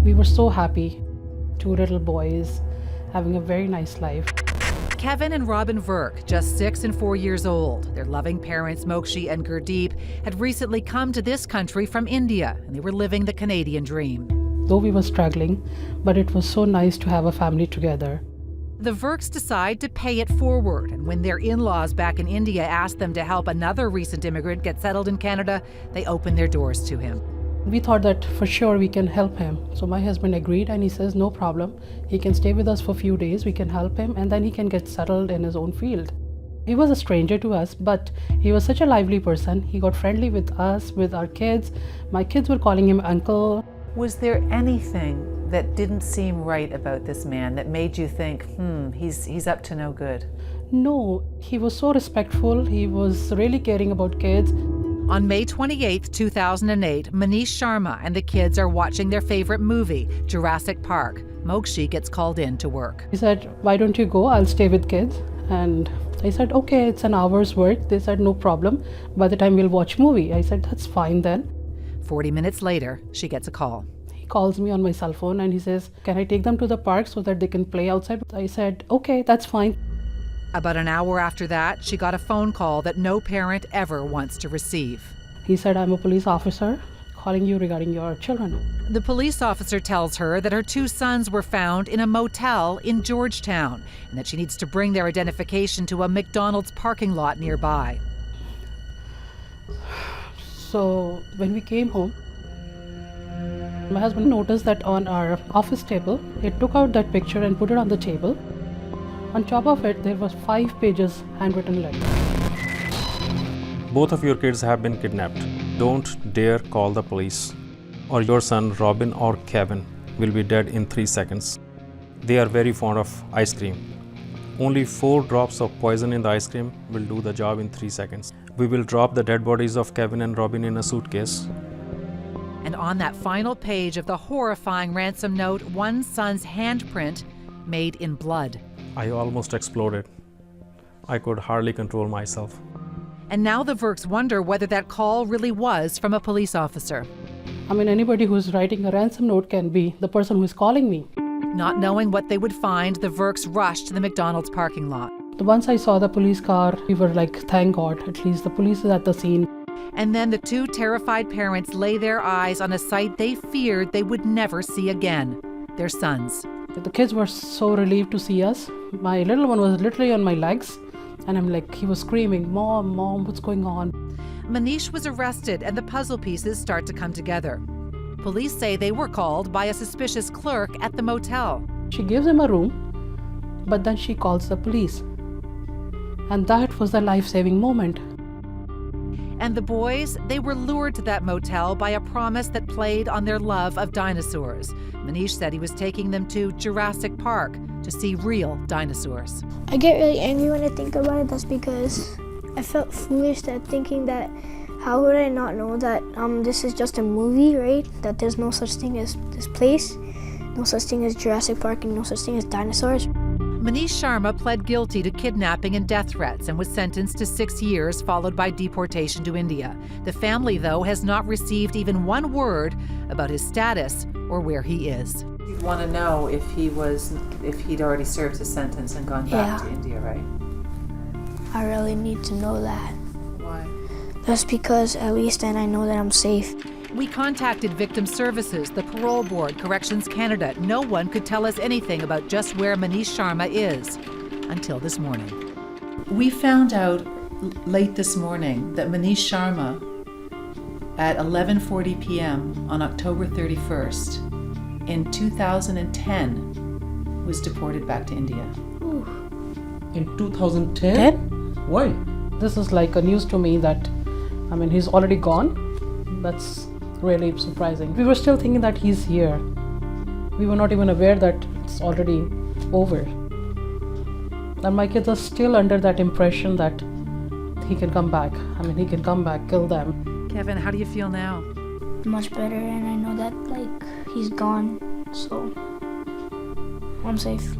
We were so happy. 2 little boys having a very nice life. Kevin and Robin Verk, just 6 and 4 years old. Their loving parents, Mokshi and Gurdeep, had recently come to this country from India, and they were living the Canadian dream. Though we were struggling, but it was so nice to have a family together. The Verks decide to pay it forward, and when their in-laws back in India asked them to help another recent immigrant get settled in Canada, they opened their doors to him. We thought that for sure we can help him. So my husband agreed and he says, no problem. He can stay with us for a few days, we can help him, and then he can get settled in his own field. He was a stranger to us, but he was such a lively person. He got friendly with us, with our kids. My kids were calling him uncle. Was there anything that didn't seem right about this man that made you think, he's up to no good? No, he was so respectful. He was really caring about kids. On May 28, 2008, Manish Sharma and the kids are watching their favorite movie, Jurassic Park. Mokshi gets called in to work. He said, why don't you go? I'll stay with kids. And I said, okay, it's an hour's work. They said, no problem. By the time we'll watch movie. I said, that's fine then. 40 minutes later, she gets a call. He calls me on my cell phone and he says, can I take them to the park so that they can play outside? I said, okay, that's fine. About an hour after that, she got a phone call that no parent ever wants to receive. He said, I'm a police officer calling you regarding your children. The police officer tells her that her 2 sons were found in a motel in Georgetown and that she needs to bring their identification to a McDonald's parking lot nearby. So when we came home, my husband noticed that on our office table, it took out that picture and put it on the table. On top of it, there was 5 pages handwritten letter. Both of your kids have been kidnapped. Don't dare call the police, or your son Robin or Kevin will be dead in 3 seconds. They are very fond of ice cream. Only 4 drops of poison in the ice cream will do the job in 3 seconds. We will drop the dead bodies of Kevin and Robin in a suitcase. And on that final page of the horrifying ransom note, one son's handprint made in blood. I almost exploded. I could hardly control myself. And now the Verks wonder whether that call really was from a police officer. I mean, anybody who's writing a ransom note can be the person who's calling me. Not knowing what they would find, the Verks rushed to the McDonald's parking lot. Once I saw the police car, we were like, thank God, at least the police is at the scene. And then the 2 terrified parents lay their eyes on a sight they feared they would never see again, their sons. The kids were so relieved to see us. My little one was literally on my legs, and I'm like, he was screaming, Mom, Mom, what's going on? Manish was arrested and the puzzle pieces start to come together. Police say they were called by a suspicious clerk at the motel. She gives him a room, but then she calls the police. And that was the life-saving moment. And the boys, they were lured to that motel by a promise that played on their love of dinosaurs. Manish said he was taking them to Jurassic Park to see real dinosaurs. I get really angry when I think about it. That's because I felt foolish that thinking that how would I not know that this is just a movie, right? That there's no such thing as this place, no such thing as Jurassic Park, and no such thing as dinosaurs. Manish Sharma pled guilty to kidnapping and death threats and was sentenced to 6 years, followed by deportation to India. The family, though, has not received even one word about his status or where he is. You'd want to know if he'd already served his sentence and gone back to India, right? I really need to know that. Why? That's because at least then I know that I'm safe. We contacted Victim Services, the Parole Board, Corrections Canada. No one could tell us anything about just where Manish Sharma is until this morning. We found out late this morning that Manish Sharma at 11:40 p.m. on October 31st in 2010 was deported back to India. Ooh. In 2010? Why? This is like a news to me that, I mean, he's already gone. That's really surprising. We were still thinking that he's here. We were not even aware that it's already over. And my kids are still under that impression that he can come back. I mean, he can come back, kill them. Kevin, how do you feel now? Much better, and I know that he's gone, so I'm safe.